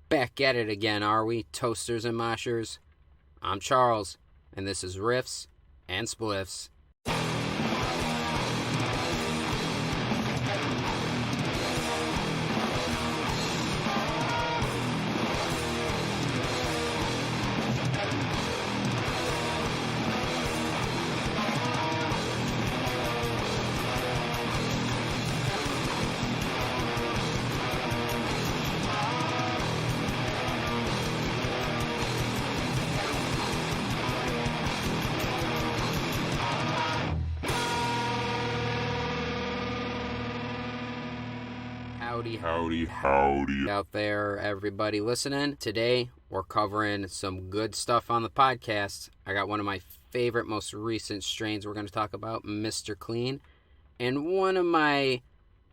Back at it again, are we, toasters and moshers? I'm Charles, and this is Riffs and Spliffs. Howdy out there, everybody listening. Today, we're covering some good stuff on the podcast. I got one of my favorite, most recent strains we're going to talk about, Mr. Clean. And one of my,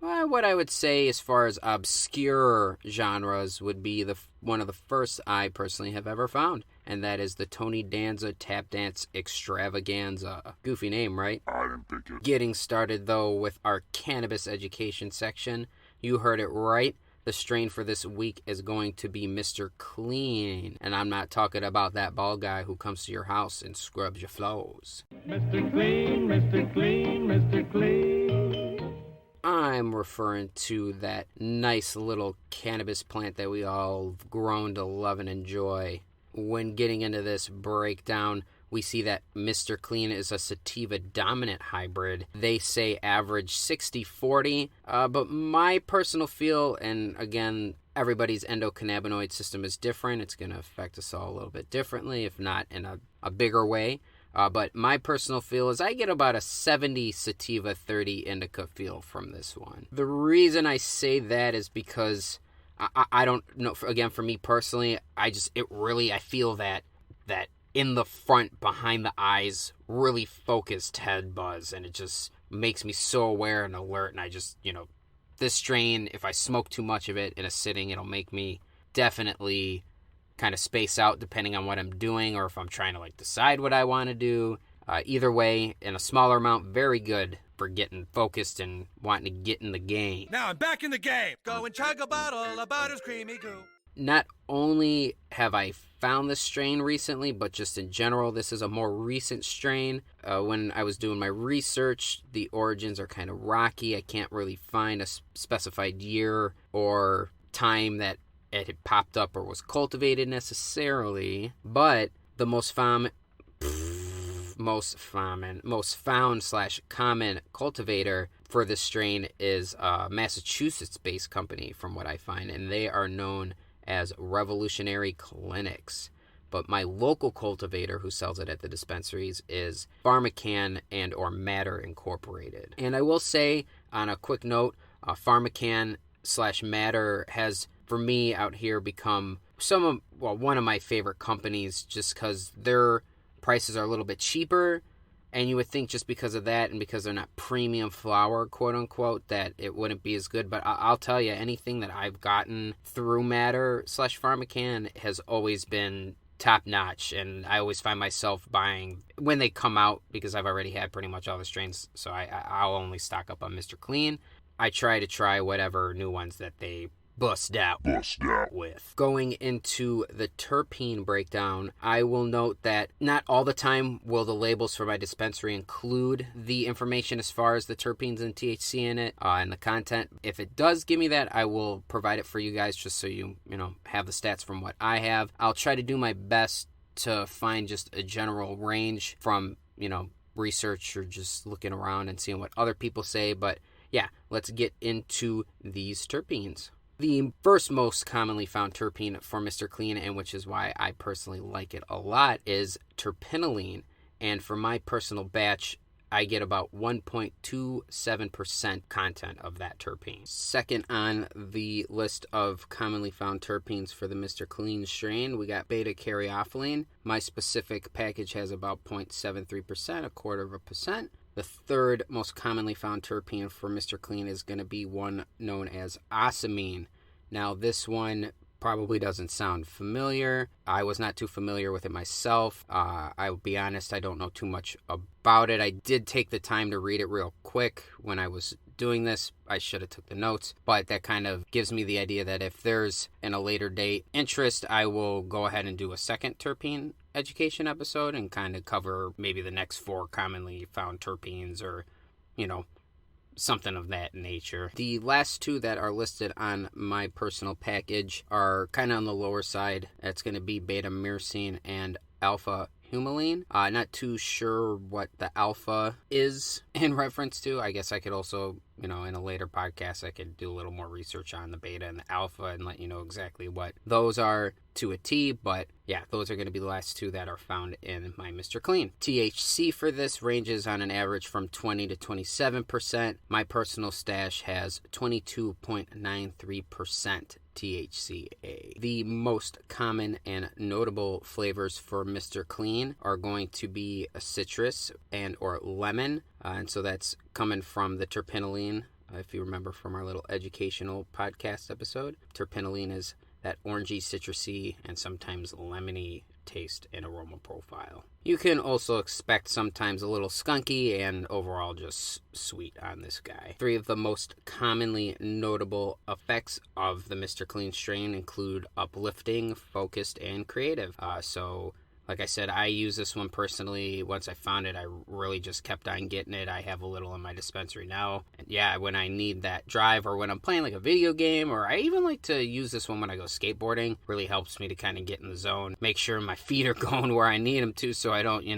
what I would say as far as obscure genres would be one of the first I personally have ever found. And that is the Danza Tap Dance Extravaganza. Goofy name, right? I didn't pick it. Getting started, though, with our cannabis education section. You heard it right. The strain for this week is going to be Mr. Clean. And I'm not talking about that bald guy who comes to your house and scrubs your flows. Mr. Clean, Mr. Clean, Mr. Clean. I'm referring to that nice little cannabis plant that we all have grown to love and enjoy. When getting into this breakdown, we see that Mr. Clean is a sativa dominant hybrid. They say average 60-40, but my personal feel, and again, everybody's endocannabinoid system is different. It's going to affect us all a little bit differently, if not in a bigger way. But my personal feel is I get about a 70 sativa, 30 indica feel from this one. The reason I say that is because I don't know, again, for me personally, I feel that in the front, behind the eyes, really focused head buzz, and it just makes me so aware and alert, and I just, this strain, if I smoke too much of it in a sitting, it'll make me definitely kind of space out depending on what I'm doing, or if I'm trying to, decide what I want to do. Either way, in a smaller amount, very good for getting focused and wanting to get in the game. Now I'm back in the game. Go and chug a bottle of Butter's Creamy Goo. Not only have I found this strain recently, but just in general, this is a more recent strain. When I was doing my research, the origins are kind of rocky. I can't really find a specified year or time that it had popped up or was cultivated necessarily, but the most found / common cultivator for this strain is a Massachusetts-based company, from what I find, and they are known as Revolutionary Clinics. But my local cultivator who sells it at the dispensaries is PharmaCann and or Matter Incorporated. And I will say, on a quick note, PharmaCann / Matter has, for me out here, become one of my favorite companies, just because their prices are a little bit cheaper. And you would think just because of that and because they're not premium flower, quote unquote, that it wouldn't be as good. But I'll tell you, anything that I've gotten through Matter / PharmaCann has always been top notch. And I always find myself buying when they come out, because I've already had pretty much all the strains. So I'll only stock up on Mr. Clean. I try whatever new ones that they bust out with. Going into the terpene breakdown, I will note that not all the time will the labels for my dispensary include the information as far as the terpenes and THC in it and the content. If it does give me that, I will provide it for you guys, just so you have the stats from what I have. I'll try to do my best to find just a general range from research or just looking around and seeing what other people say. But yeah, let's get into these terpenes. The first most commonly found terpene for Mr. Clean, and which is why I personally like it a lot, is terpinolene. And for my personal batch, I get about 1.27% content of that terpene. Second on the list of commonly found terpenes for the Mr. Clean strain, we got beta-caryophyllene. My specific package has about 0.73%, 0.25%. The third most commonly found terpene for Mr. Clean is going to be one known as ocimene. Now, this one probably doesn't sound familiar. I was not too familiar with it myself. I will be honest, I don't know too much about it. I did take the time to read it real quick when I was doing this. I should have took the notes, but that kind of gives me the idea that if there's in a later date interest, I will go ahead and do a second terpene education episode and kind of cover maybe the next 4 commonly found terpenes, or something of that nature. The last 2 that are listed on my personal package are kind of on the lower side. That's going to be beta-myrcene and alpha-humulene. Not too sure what the alpha is in reference to. I guess I could also, in a later podcast, I could do a little more research on the beta and the alpha and let you know exactly what those are to a T. But yeah, those are going to be the last 2 that are found in my Mr. Clean. THC for this ranges on an average from 20 to 27%. My personal stash has 22.93% THCA. The most common and notable flavors for Mr. Clean are going to be a citrus and or lemon, and so that's coming from the terpinolene. If you remember from our little educational podcast episode, terpinolene is that orangey, citrusy, and sometimes lemony taste and aroma profile. You can also expect sometimes a little skunky and overall just sweet on this guy. 3 of the most commonly notable effects of the Mr. Clean strain include uplifting, focused, and creative. Like I said, I use this one personally. Once I found it, I really just kept on getting it. I have a little in my dispensary now. And yeah, when I need that drive or when I'm playing like a video game, or I even like to use this one when I go skateboarding, really helps me to kind of get in the zone. Make sure my feet are going where I need them to so I don't, Get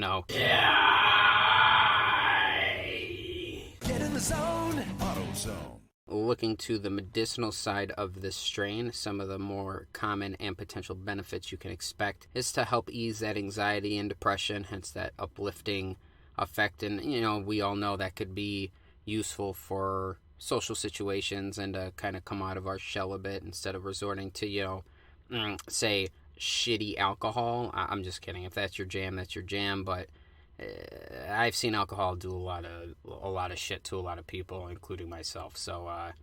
in the zone. AutoZone. Looking to the medicinal side of this strain, some of the more common and potential benefits you can expect is to help ease that anxiety and depression, hence that uplifting effect. And, we all know that could be useful for social situations and to kind of come out of our shell a bit instead of resorting to, say, shitty alcohol. I'm just kidding. If that's your jam, that's your jam. But I've seen alcohol do a lot of shit to a lot of people, including myself. So I'm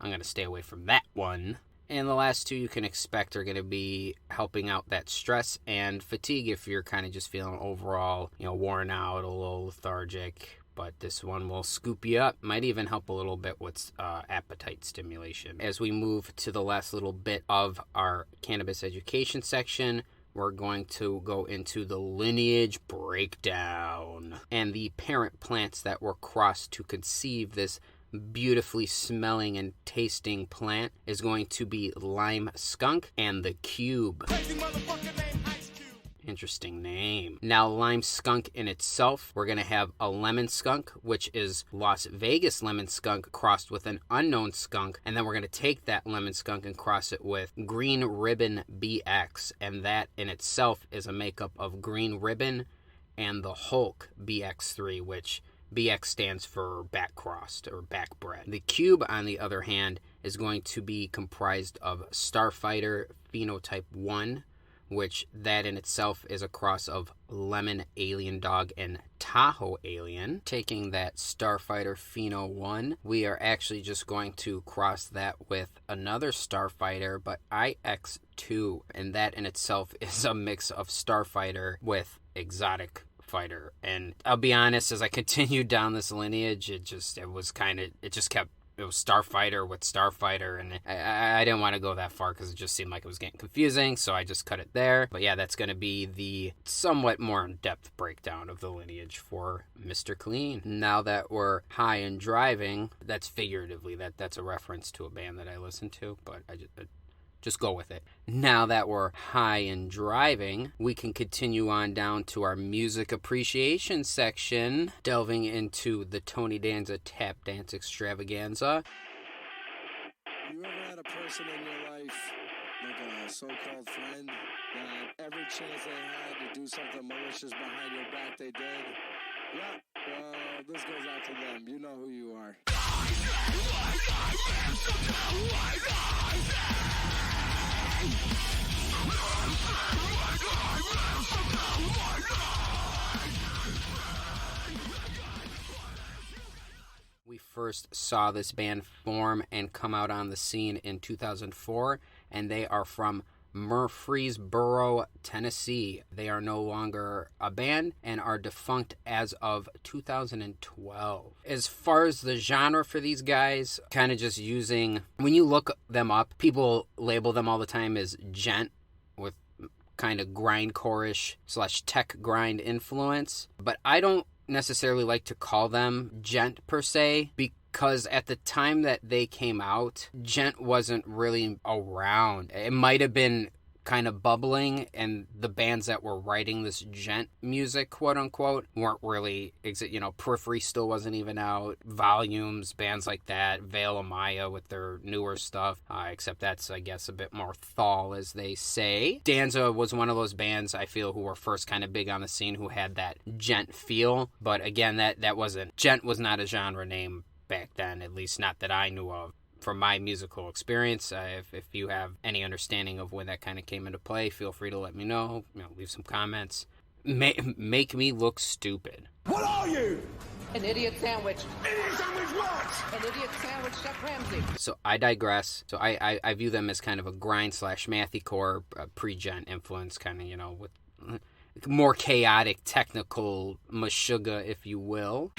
going to stay away from that one. And the last 2 you can expect are going to be helping out that stress and fatigue if you're kind of just feeling overall, worn out, a little lethargic. But this one will scoop you up. Might even help a little bit with appetite stimulation. As we move to the last little bit of our cannabis education section, we're going to go into the lineage breakdown and the parent plants that were crossed to conceive this beautifully smelling and tasting plant is going to be lime skunk and the cube. Interesting name. Now, lime skunk in itself, we're going to have a lemon skunk, which is Las Vegas lemon skunk crossed with an unknown skunk. And then we're going to take that lemon skunk and cross it with green ribbon BX. And that in itself is a makeup of green ribbon and the Hulk BX3, which BX stands for back crossed or back bred. The cube, on the other hand, is going to be comprised of Starfighter phenotype 1, which that in itself is a cross of Lemon Alien Dog and Tahoe Alien. Taking that Starfighter Pheno 1, we are actually just going to cross that with another Starfighter, but IX2, and that in itself is a mix of Starfighter with Exotic Fighter. And I'll be honest, as I continued down this lineage, it was Starfighter with Starfighter, and I didn't want to go that far because it just seemed like it was getting confusing, so I just cut it there. But yeah, that's going to be the somewhat more in-depth breakdown of the lineage for Mr. Clean. Now that we're high and driving, that's figuratively, that's a reference to a band that I listen to, but I just go with it. Now that we're high and driving, we can continue on down to our music appreciation section, delving into the Tony Danza Tap Dance Extravaganza. You ever had a person in your life, like a so-called friend, that every chance they had to do something malicious behind your back, they did? Yeah, well, this goes out to them. You know who you are. We first saw this band form and come out on the scene in 2004, and they are from Murfreesboro, Tennessee. They are no longer a band and are defunct as of 2012. As far as the genre for these guys, kind of just using, when you look them up, people label them all the time as djent, with kind of grindcore-ish / tech grind influence. But I don't necessarily like to call them djent per se, because at the time that they came out, djent wasn't really around. It might have been kind of bubbling, and the bands that were writing this djent music, quote unquote, weren't really, Periphery still wasn't even out, Volumes, bands like that, Veil of Maya with their newer stuff, except that's, I guess, a bit more thal, as they say. Danza was one of those bands, I feel, who were first kind of big on the scene, who had that djent feel, but again, that wasn't, djent was not a genre name back then, at least not that I knew of. From my musical experience, if you have any understanding of when that kind of came into play, feel free to let me know. Leave some comments. Make me look stupid. What are you? An idiot sandwich. Idiot sandwich what? An idiot sandwich, Chef Ramsay. So I digress. So I view them as kind of a grind / mathycore pre-djent influence, kind of, with more chaotic, technical meshuggah, if you will.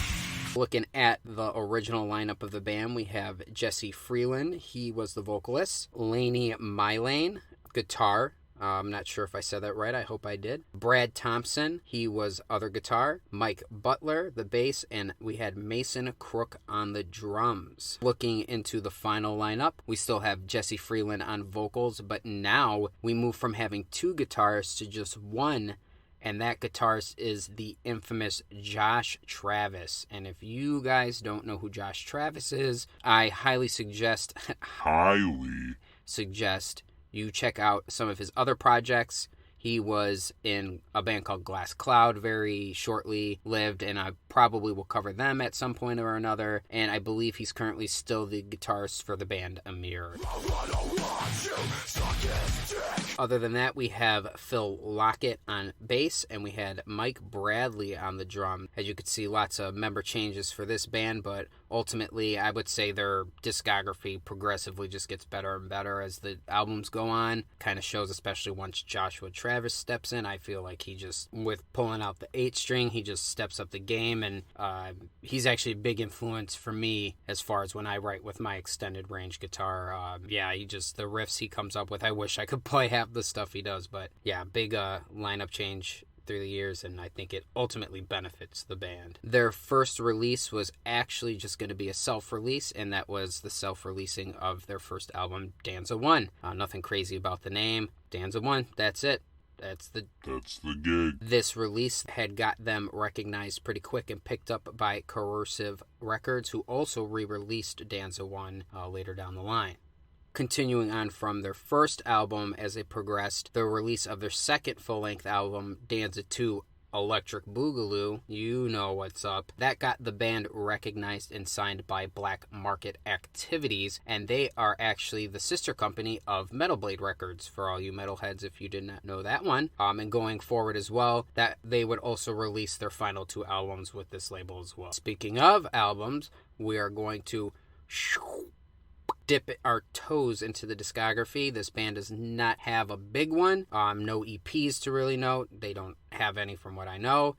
Looking at the original lineup of the band, we have Jesse Freeland. He was the vocalist. Laney Mylane, guitar. I'm not sure if I said that right. I hope I did. Brad Thompson, he was other guitar. Mike Butler, the bass. And we had Mason Crook on the drums. Looking into the final lineup, we still have Jesse Freeland on vocals. But now we move from having 2 guitarists to just 1. And that guitarist is the infamous Josh Travis. And if you guys don't know who Josh Travis is, I highly suggest you check out some of his other projects. He was in a band called Glass Cloud, very shortly lived, and I probably will cover them at some point or another. And I believe he's currently still the guitarist for the band Amir. Other than that, we have Phil Lockett on bass, and we had Mike Bradley on the drum. As you can see, lots of member changes for this band, but ultimately, I would say their discography progressively just gets better and better as the albums go on. Kind of shows, especially once Joshua Travis steps in. I feel like he just, with pulling out the 8-string, he just steps up the game, and he's actually a big influence for me as far as when I write with my extended range guitar. The riffs he comes up with, I wish I could play half the stuff he does, but yeah, big lineup change through the years, and I think it ultimately benefits the band. Their first release was actually just going to be a self-release, and that was the self-releasing of their first album, Danza 1. Nothing crazy about the name. Danza 1, that's it. That's the gig. This release had got them recognized pretty quick and picked up by Coercive Records, who also re-released Danza 1 later down the line. Continuing on from their first album, as they progressed, the release of their second full-length album, Danza 2 Electric Boogaloo, you know what's up. That got the band recognized and signed by Black Market Activities, and they are actually the sister company of Metal Blade Records, for all you metalheads if you did not know that one. And going forward as well, that they would also release their final 2 albums with this label as well. Speaking of albums, we are going to dip our toes into the discography. This band does not have a big one. No EPs to really note. They don't have any from what I know.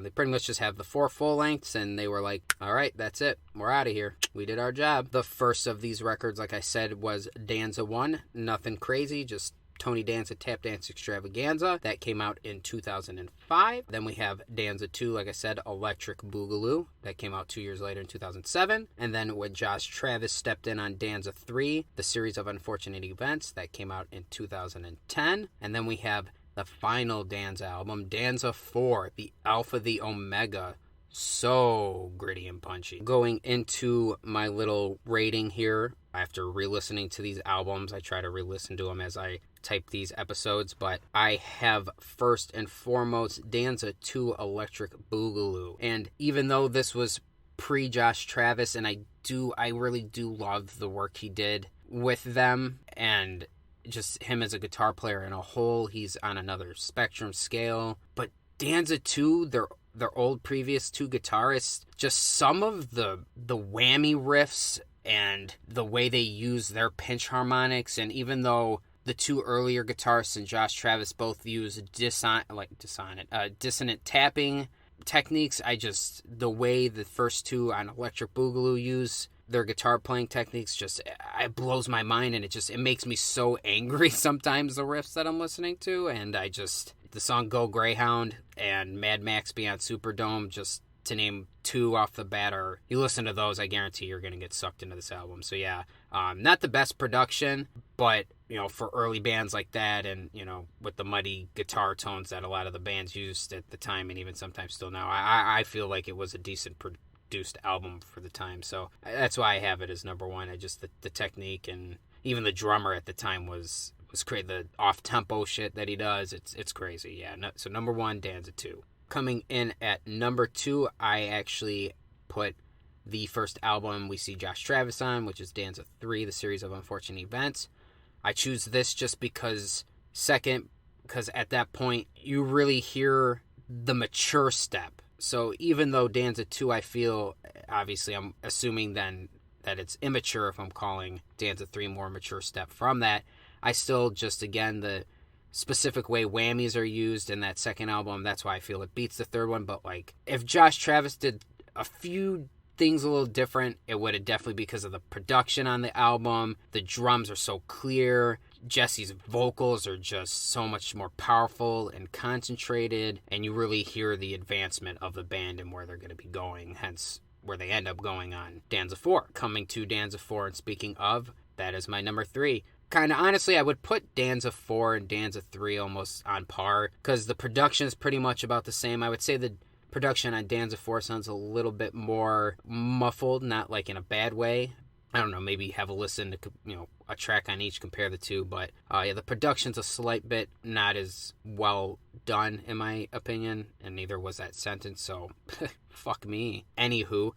They pretty much just have the 4 full lengths, and they were like, all right, that's it. We're out of here. We did our job. The first of these records, like I said, was Danza 1. Nothing crazy, just Tony Danza Tap Dance Extravaganza. That came out in 2005. Then we have Danza 2, like I said, Electric Boogaloo. That came out 2 years later in 2007. And then when Josh Travis stepped in on Danza 3, The Series of Unfortunate Events. That came out in 2010. And then we have the final Danza album, Danza 4, The Alpha, the Omega. So gritty and punchy. Going into my little rating here, after re-listening to these albums, I try to re-listen to them as I type these episodes, but I have first and foremost Danza 2 Electric Boogaloo. And even though this was pre-Josh Travis, and I really do love the work he did with them, and just him as a guitar player in a whole, he's on another spectrum scale. But Danza 2, their old previous 2 guitarists, just some of the whammy riffs and the way they use their pinch harmonics, and even though The two earlier guitarists and Josh Travis both use dissonant tapping techniques. The way the first two on Electric Boogaloo use their guitar playing techniques it blows my mind, and it makes me so angry sometimes, the riffs that I'm listening to. And the song Go Greyhound and Mad Max Beyond Superdome, just to name two off the bat, or you listen to those, I guarantee you're going to get sucked into this album. So yeah, not the best production, but for early bands like that, and with the muddy guitar tones that a lot of the bands used at the time, and even sometimes still now, I feel like it was a decent produced album for the time. So that's why I have it as number one. The technique, and even the drummer at the time was crazy. The off-tempo shit that he does, it's crazy. Yeah. So number one, Danza 2. Coming in at number 2, I actually put the first album we see Josh Travis on, which is Danza 3, The Series of Unfortunate Events. I choose this just because at that point, you really hear the mature step. So even though Danza 2, I feel, obviously I'm assuming then that it's immature if I'm calling Danza 3 more mature step from that, I still again, the specific way whammies are used in that second album, that's why I feel it beats the third one. But if Josh Travis did a few things a little different, it would have definitely, because of the production on the album. The drums are so clear, Jesse's vocals are just so much more powerful and concentrated, and you really hear the advancement of the band and where they're going to be going, hence where they end up going on Danza 4. Coming to Danza 4, and speaking of, that is my number 3. Kind of honestly, I would put Danza 4 and Danza 3 almost on par, because the production is pretty much about the same. I would say the production on Danza 4 sounds a little bit more muffled, not like in a bad way. I don't know, maybe have a listen to, a track on each, compare the two. But the production's a slight bit not as well done, in my opinion, and neither was that sentence, so fuck me. Anywho,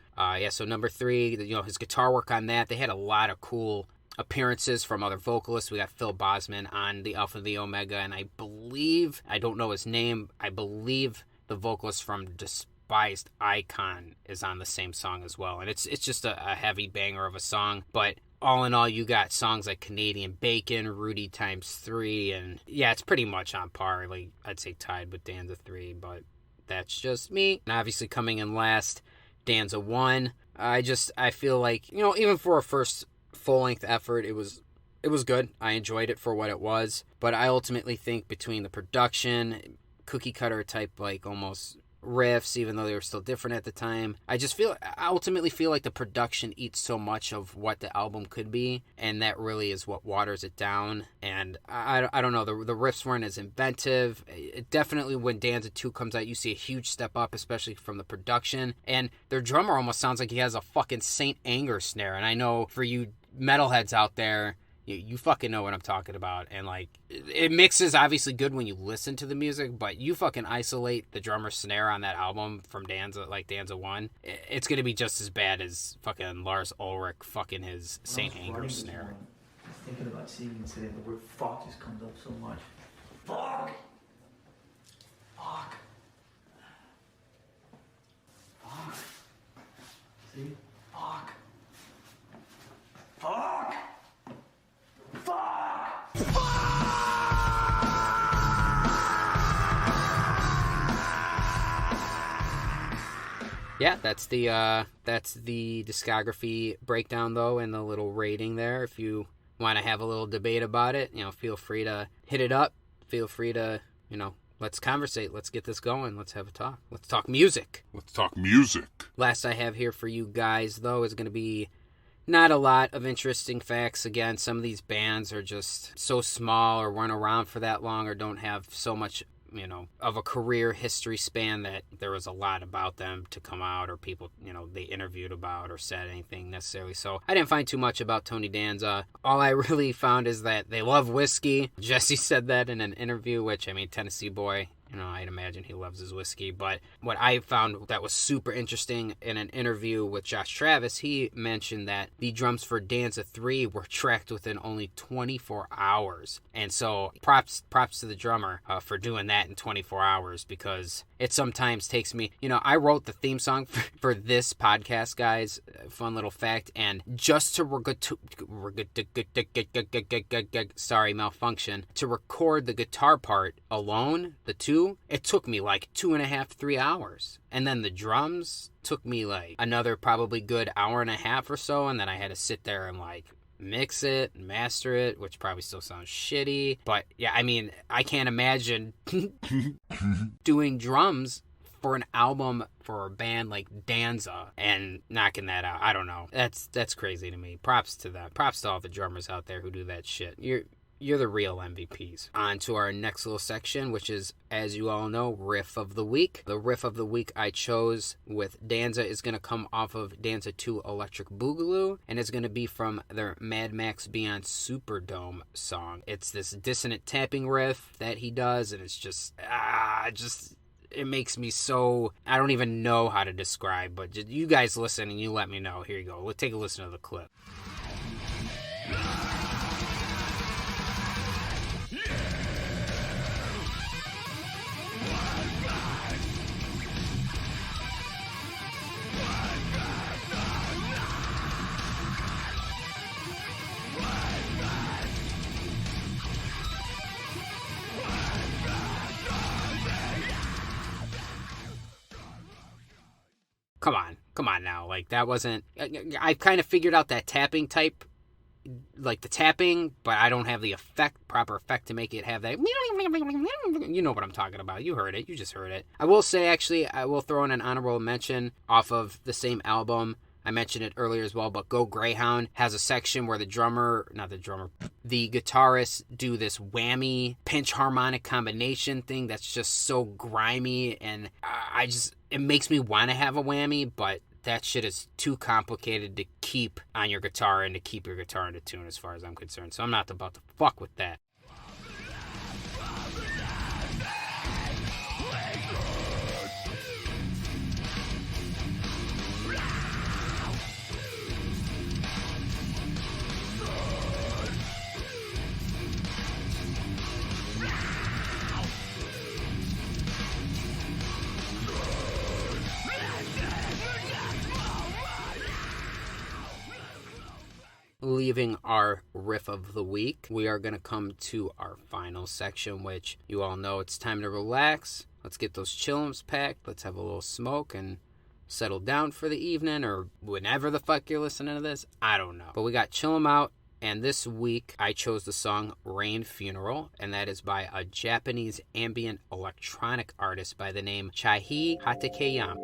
so number 3, his guitar work on that, they had a lot of cool appearances from other vocalists. We got Phil Bosman on the Alpha and the Omega, and I don't know his name, I believe the vocalist from Despised Icon is on the same song as well. And it's just a heavy banger of a song. But all in all, you got songs like Canadian Bacon, Rudy x3, and yeah, it's pretty much on par. I'd say tied with Danza 3, but that's just me. And obviously coming in last, Danza 1. I feel like, even for a first full-length effort, it was good. I enjoyed it for what it was, but I ultimately think between the production, cookie cutter type almost riffs, even though they were still different at the time, I ultimately feel like the production eats so much of what the album could be, and that really is what waters it down. And I don't know, the riffs weren't as inventive. It definitely, when Danza 2 comes out, you see a huge step up, especially from the production, and their drummer almost sounds like he has a fucking Saint Anger snare. And I know for you metalheads out there, you fucking know what I'm talking about. And it mixes obviously good when you listen to the music, but you fucking isolate the drummer snare on that album from Danza, Danza 1, it's gonna be just as bad as fucking Lars Ulrich fucking his Saint Anger snare. I was thinking about seeing it today, the word fuck just comes up so much. Fuck! Fuck! Fuck! See? Fuck! Fuck! Fuck! Yeah, that's the discography breakdown though, and the little rating there. If you want to have a little debate about it, feel free to hit it up. Feel free to, let's conversate. Let's get this going. Let's have a talk. Let's talk music. Last I have here for you guys though is going to be not a lot of interesting facts. Again, some of these bands are just so small, or weren't around for that long, or don't have so much, of a career history span that there was a lot about them to come out, or people, they interviewed about or said anything necessarily. So I didn't find too much about Tony Danza. All I really found is that they love whiskey. Jesse said that in an interview, which, Tennessee boy, I'd imagine he loves his whiskey. But what I found that was super interesting in an interview with Josh Travis, he mentioned that the drums for Danza 3 were tracked within only 24 hours. And so props to the drummer for doing that in 24 hours, because it sometimes takes me, I wrote the theme song for this podcast, guys, fun little fact, and just to sorry, malfunction, to record the guitar part alone, the two, it took me like 2.5, 3 hours. And then the drums took me like another probably good hour and a half or so, and then I had to sit there and like mix it, master it, which probably still sounds shitty. But yeah, I mean, I can't imagine doing drums for an album for a band like Danza and knocking that out. I don't know. That's crazy to me. Props to them. Props to all the drummers out there who do that shit. You're the real MVPs. On to our next little section, which is, as you all know, Riff of the Week. The Riff of the Week I chose with Danza is going to come off of Danza 2 Electric Boogaloo, and it's going to be from their Mad Max Beyond Superdome song. It's this dissonant tapping riff that he does, and it's just it makes me so, I don't even know how to describe, but you guys listen and you let me know. Here you go. Let's take a listen to the clip. Come on now. Like, that wasn't, I've kind of figured out that tapping type, like the tapping, but I don't have the proper effect to make it have that, you know what I'm talking about. You heard it. You just heard it. I will say, actually, I will throw in an honorable mention off of the same album. I mentioned it earlier as well, but Go Greyhound has a section where the guitarists do this whammy pinch harmonic combination thing that's just so grimy, and it makes me want to have a whammy, but that shit is too complicated to keep on your guitar and to keep your guitar into tune as far as I'm concerned, so I'm not about to fuck with that. Leaving our riff of the week, we are going to come to our final section, which you all know it's time to relax. Let's get those chillums packed. Let's have a little smoke and settle down for the evening, or whenever the fuck you're listening to this. I don't know. But we got Chill 'Em Out, and this week I chose the song Rain Funeral, and that is by a Japanese ambient electronic artist by the name Chaihi Hatakeyama.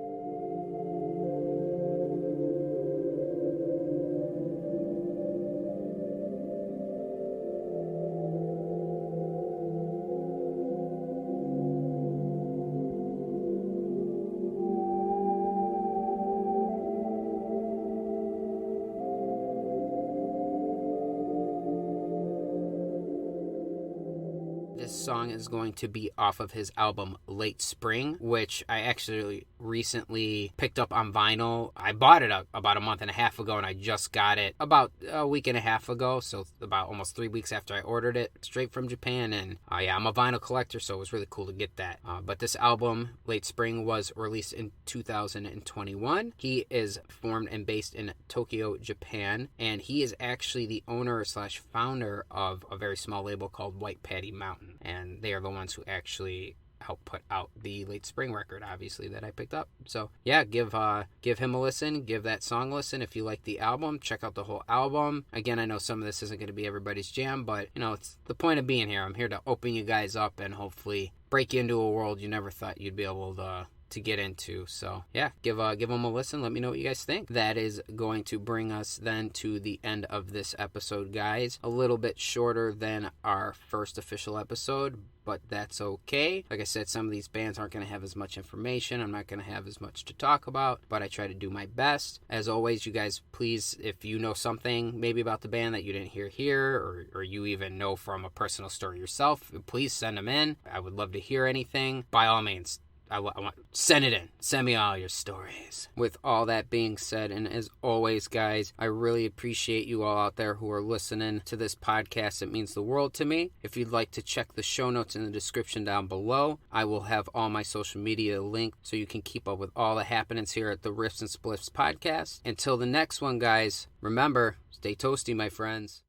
This song is going to be off of his album Late Spring, which I actually recently picked up on vinyl. I bought it about a month and a half ago, and I just got it about a week and a half ago, so about almost 3 weeks after I ordered it, straight from Japan. And yeah, I'm a vinyl collector, so it was really cool to get that. But this album, Late Spring, was released in 2021. He is formed and based in Tokyo, Japan, and he is actually the owner / founder of a very small label called White Patty Mountain. And they are the ones who actually helped put out the Late Spring record, obviously, that I picked up. So yeah, give him a listen, give that song a listen. If you like the album, check out the whole album. Again, I know some of this isn't going to be everybody's jam, but it's the point of being here. I'm here to open you guys up and hopefully break you into a world you never thought you'd be able to to get into. So yeah, give them a listen. Let me know what you guys think. That is going to bring us then to the end of this episode, guys. A little bit shorter than our first official episode, but that's okay. Like I said, some of these bands aren't going to have as much information. I'm not going to have as much to talk about, but I try to do my best. As always, you guys, please, if you know something maybe about the band that you didn't hear here, or you even know from a personal story yourself, please send them in. I would love to hear anything. By all means, I want send it in. Send me all your stories. With all that being said, and as always, guys, I really appreciate you all out there who are listening to this podcast. It means the world to me. If you'd like to check the show notes in the description down below, I will have all my social media linked so you can keep up with all the happenings here at the Riffs and Spliffs podcast. Until the next one, guys, remember, stay toasty, my friends.